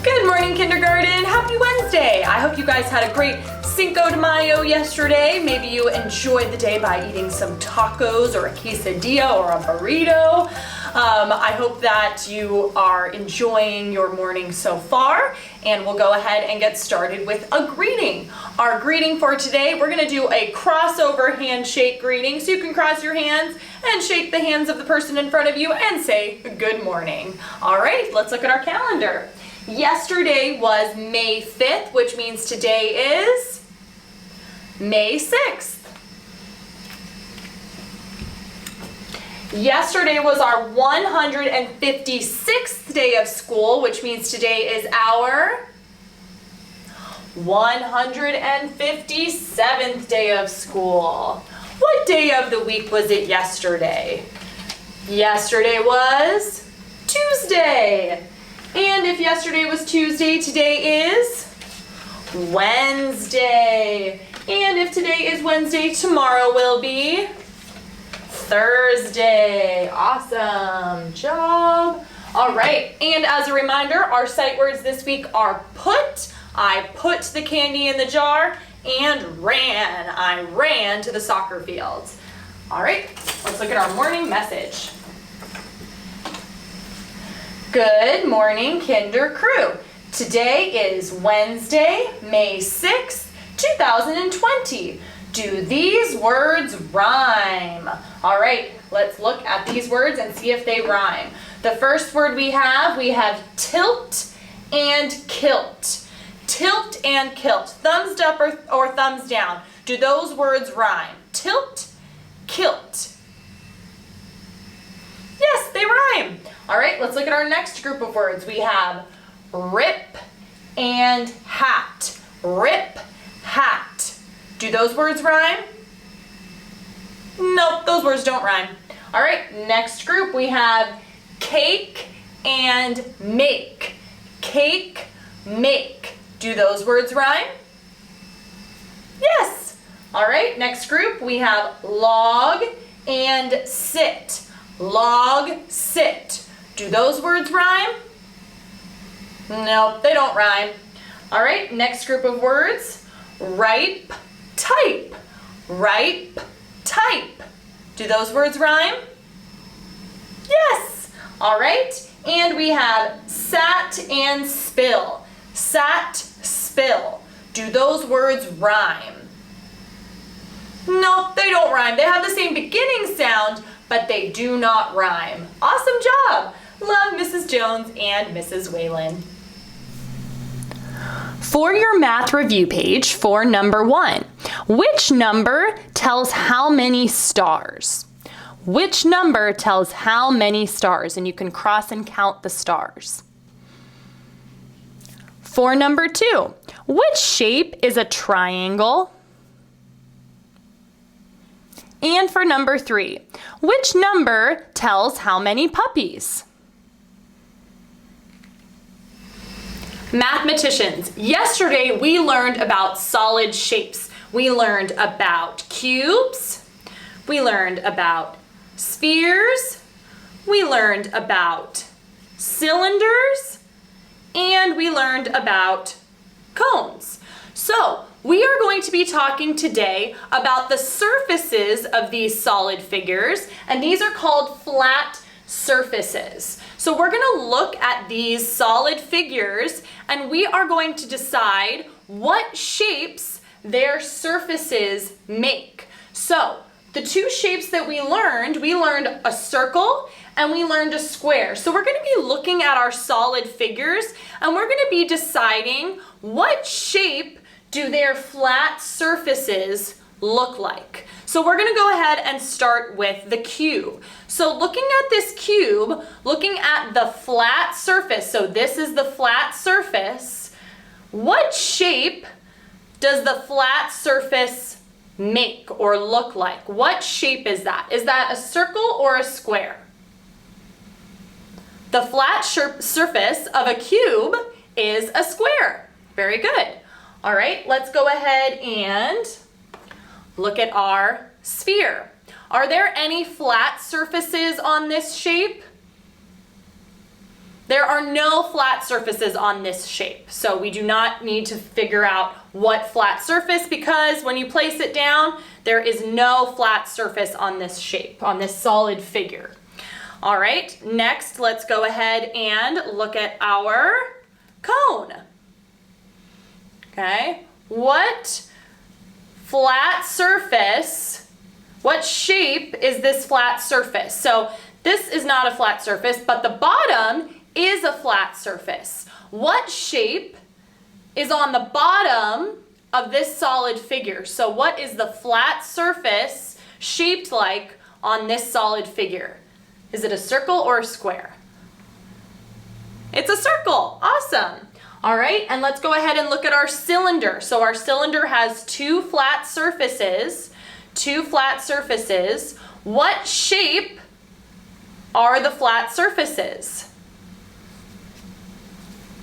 Good morning, kindergarten. Happy Wednesday. I hope you guys had a great Cinco de Mayo yesterday. Maybe you enjoyed the day by eating some tacos or a quesadilla or a burrito. I hope that you are enjoying your morning so far, and we'll go ahead and get started with a greeting. Our greeting for today, we're gonna do a crossover handshake greeting, so you can cross your hands and shake the hands of the person in front of you and say good morning. All right, let's look at our calendar. Yesterday was May 5th, which means today is May 6th. Yesterday was our 156th day of school, which means today is our 157th day of school. What day of the week was it yesterday? Yesterday was Tuesday. And if yesterday was Tuesday, today is Wednesday. And if today is Wednesday, tomorrow will be Thursday. Awesome job. All right, and as a reminder, our sight words this week are put. I put the candy in the jar, and ran. I ran to the soccer field. All right, let's look at our morning message. Good morning, Kinder Crew. Today is Wednesday, May 6th, 2020. Do these words rhyme? All right, let's look at these words and see if they rhyme. The first word we have tilt and kilt. Tilt and kilt. Thumbs up or thumbs down. Do those words rhyme? Tilt, kilt. Yes, they rhyme. All right, let's look at our next group of words. We have rip and hat. Rip, hat. Do those words rhyme? Nope, those words don't rhyme. All right, next group we have cake and make. Cake, make. Do those words rhyme? Yes. All right, next group we have log and sit. Log, sit. Do those words rhyme? Nope, they don't rhyme. All right, next group of words, ripe, type. Ripe, type. Do those words rhyme? Yes. All right, and we have sat and spill. Sat, spill. Do those words rhyme? Nope, they don't rhyme. They have the same beginning sound, but they do not rhyme. Awesome job. Love Mrs. Jones and Mrs. Whalen. For your math review page for number 1, which number tells how many stars? Which number tells how many stars? And you can cross and count the stars. For number 2, which shape is a triangle? And for number 3, which number tells how many puppies? Mathematicians, yesterday we learned about solid shapes. We learned about cubes. We learned about spheres. We learned about cylinders. And we learned about cones. So, we are going to be talking today about the surfaces of these solid figures, and these are called flat surfaces. So we're going to look at these solid figures, and we are going to decide what shapes their surfaces make. So the two shapes that we learned a circle and we learned a square. So we're going to be looking at our solid figures, and we're going to be deciding what shape do their flat surfaces look like. So we're going to go ahead and start with the cube. So looking at this cube, looking at the flat surface, so this is the flat surface, what shape does the flat surface make or look like? What shape is that? Is that a circle or a square? The flat surface of a cube is a square. Very good. All right, let's go ahead and look at our sphere. Are there any flat surfaces on this shape? There are no flat surfaces on this shape, so we do not need to figure out what flat surface, because when you place it down, there is no flat surface on this shape, on this solid figure. All right, next let's go ahead and look at our cone. Okay, what flat surface, what shape is this flat surface? So this is not a flat surface, but the bottom is a flat surface. What shape is on the bottom of this solid figure? So what is the flat surface shaped like on this solid figure? Is it a circle or a square? It's a circle. Awesome. All right, and let's go ahead and look at our cylinder. So our cylinder has two flat surfaces. What shape are the flat surfaces?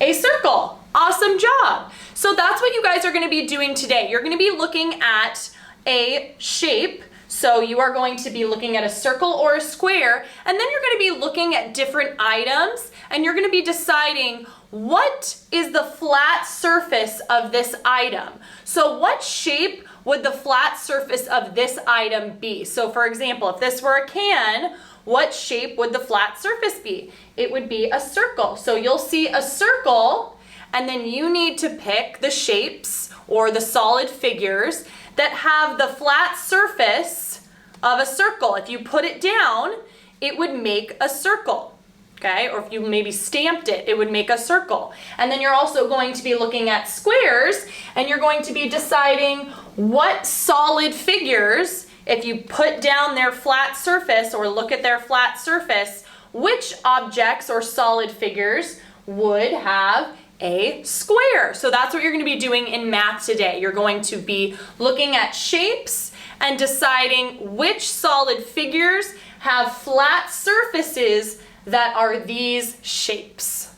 A circle. Awesome job. So that's what you guys are going to be doing today. You're going to be looking at a shape. So you are going to be looking at a circle or a square, and then you're going to be looking at different items, and you're going to be deciding what is the flat surface of this item. So what shape would the flat surface of this item be? So for example, if this were a can, what shape would the flat surface be? It would be a circle. So you'll see a circle, and then you need to pick the shapes or the solid figures that have the flat surface of a circle. If you put it down, it would make a circle, okay? Or if you maybe stamped it, it would make a circle. And then you're also going to be looking at squares, and you're going to be deciding what solid figures, if you put down their flat surface or look at their flat surface, which objects or solid figures would have a square. So that's what you're going to be doing in math today. You're going to be looking at shapes and deciding which solid figures have flat surfaces that are these shapes.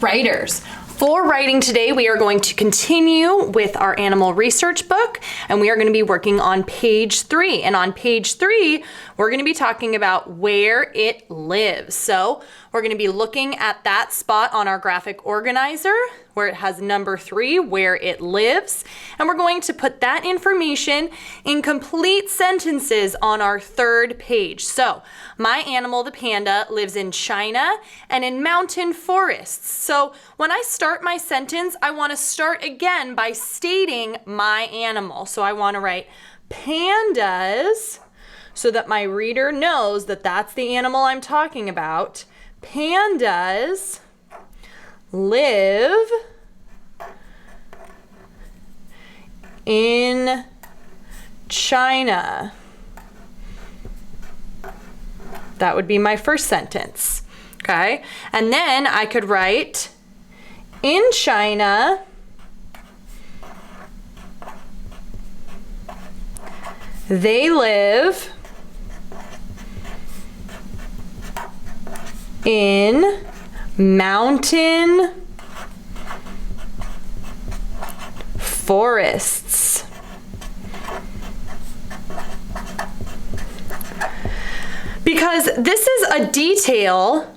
Writers. For writing today, we are going to continue with our animal research book, and we are going to be working on page 3. And on page 3, we're going to be talking about where it lives. So we're going to be looking at that spot on our graphic organizer where it has number 3, where it lives. And we're going to put that information in complete sentences on our 3rd page. So my animal, the panda, lives in China and in mountain forests. So when I start my sentence, I want to start again by stating my animal. So I want to write pandas so that my reader knows that that's the animal I'm talking about. Pandas live in China. That would be my first sentence, okay? And then I could write, in China, they live in mountain forests. Because this is a detail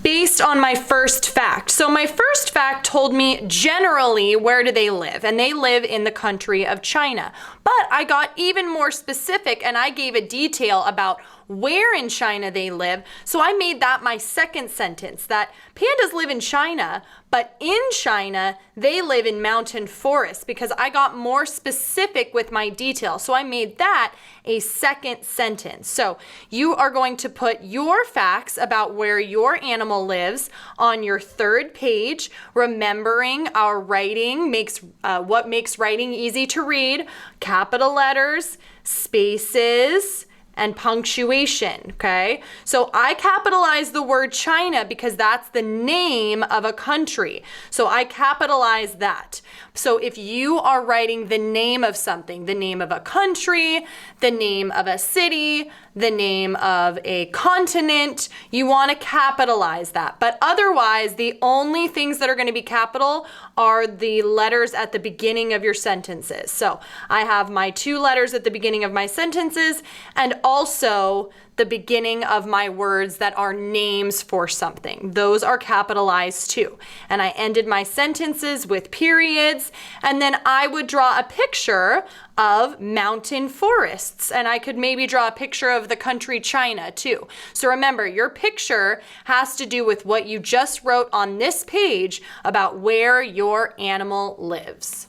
based on my first fact. So my first fact told me generally where do they live, and they live in the country of China. But I got even more specific and I gave a detail about where in China they live. So I made that my second sentence, that pandas live in China, but in China, they live in mountain forests, because I got more specific with my detail. So I made that a second sentence. So you are going to put your facts about where your animal lives on your 3rd page, remembering our writing makes, what makes writing easy to read: capital letters, spaces, and punctuation, okay? So I capitalize the word China because that's the name of a country. So I capitalize that. So if you are writing the name of something, the name of a country, the name of a city, the name of a continent, you want to capitalize that. But otherwise, the only things that are going to be capital are the letters at the beginning of your sentences. So I have my 2 letters at the beginning of my sentences, and also the beginning of my words that are names for something. Those are capitalized too. And I ended my sentences with periods, and then I would draw a picture of mountain forests, and I could maybe draw a picture of the country China too. So remember, your picture has to do with what you just wrote on this page about where your animal lives.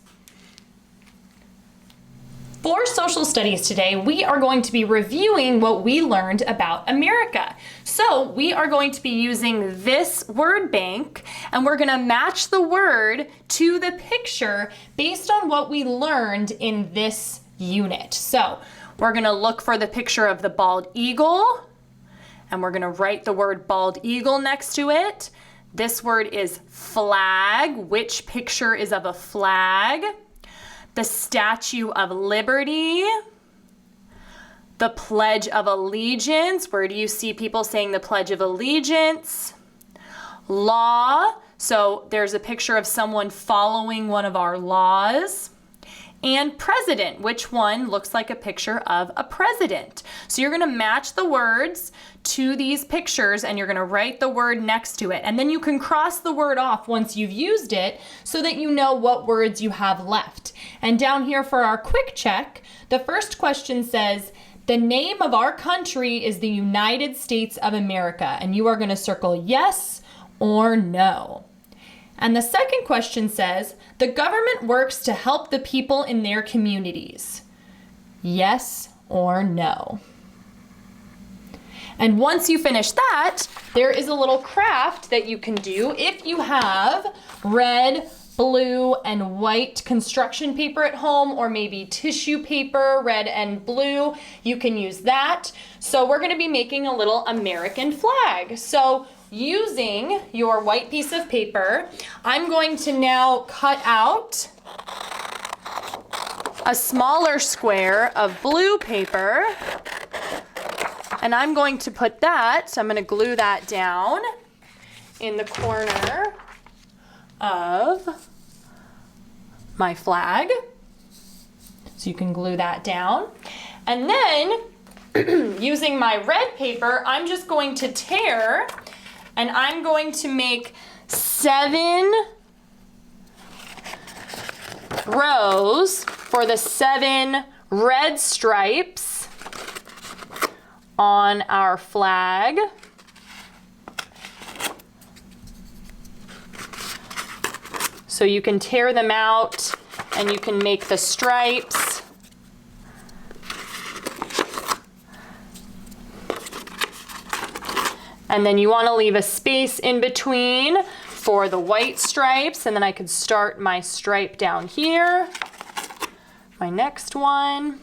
For social studies today, we are going to be reviewing what we learned about America. So we are going to be using this word bank, and we're gonna match the word to the picture based on what we learned in this unit. So we're gonna look for the picture of the bald eagle, and we're gonna write the word bald eagle next to it. This word is flag. Which picture is of a flag? The Statue of Liberty, the Pledge of Allegiance. Where do you see people saying the Pledge of Allegiance? Law, so there's a picture of someone following one of our laws. And president, which one looks like a picture of a president. So you're gonna match the words to these pictures, and you're gonna write the word next to it. And then you can cross the word off once you've used it so that you know what words you have left. And down here for our quick check, the first question says, the name of our country is the United States of America. And you are gonna circle yes or no. And the second question says, the government works to help the people in their communities. Yes or no. And once you finish that, there is a little craft that you can do. If you have red, blue, and white construction paper at home, or maybe tissue paper, red and blue, you can use that. So we're gonna be making a little American flag. So using your white piece of paper, I'm going to now cut out a smaller square of blue paper, and I'm going to put that, I'm going to glue that down in the corner of my flag. So you can glue that down. And then using my red paper, I'm just going to tear, and I'm going to make 7 rows for the 7 red stripes on our flag. So you can tear them out and you can make the stripes. And then you want to leave a space in between for the white stripes, and then I could start my stripe down here, my next one.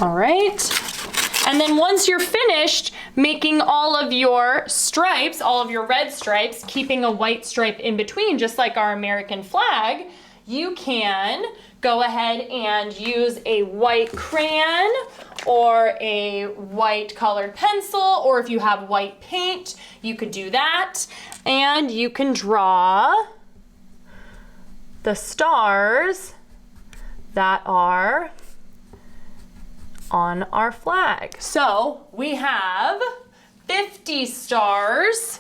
All right. And then once you're finished making all of your stripes, all of your red stripes, keeping a white stripe in between, just like our American flag, you can go ahead and use a white crayon or a white colored pencil, or if you have white paint, you could do that. And you can draw the stars that are on our flag. So we have 50 stars.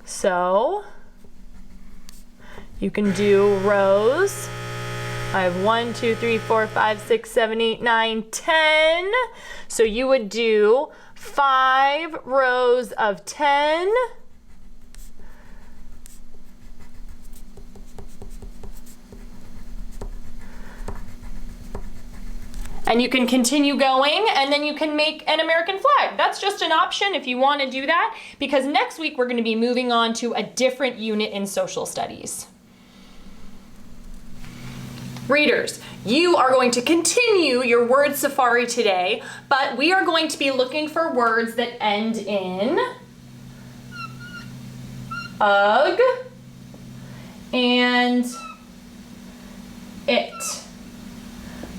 So you can do rows. I have 1, 2, 3, 4, 5, 6, 7, 8, 9, 10. So you would do 5 rows of 10. And you can continue going, and then you can make an American flag. That's just an option if you want to do that, because next week we're going to be moving on to a different unit in social studies. Readers, you are going to continue your word safari today, but we are going to be looking for words that end in ug and it.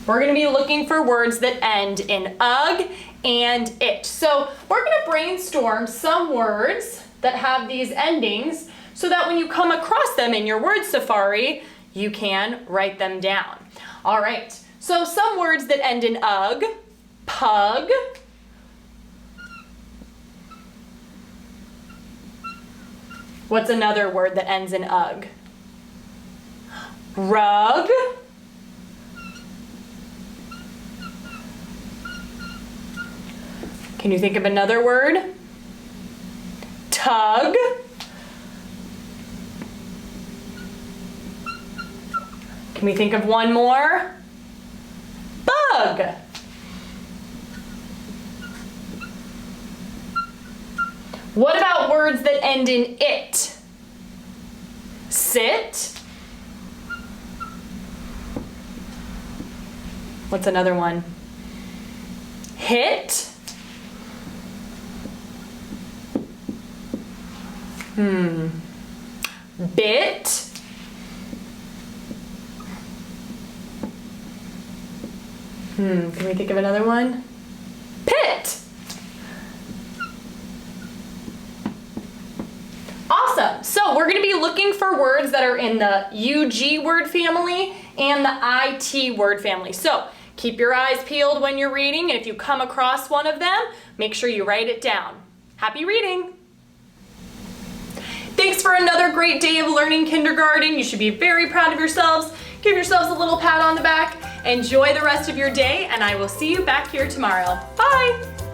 We're going to be looking for words that end in ug and it. So we're gonna brainstorm some words that have these endings so that when you come across them in your word safari, you can write them down. All right, so some words that end in ug: pug, what's another word that ends in ug? Rug, can you think of another word? Tug, can we think of one more? Bug. What about words that end in it? Sit. What's another one? Hit. Bit. Can we think of another one? Pit. Awesome. So we're going to be looking for words that are in the UG word family and the IT word family. So keep your eyes peeled when you're reading, and if you come across one of them, make sure you write it down. Happy reading. Thanks for another great day of learning kindergarten. You should be very proud of yourselves. Give yourselves a little pat on the back. Enjoy the rest of your day, and I will see you back here tomorrow. Bye.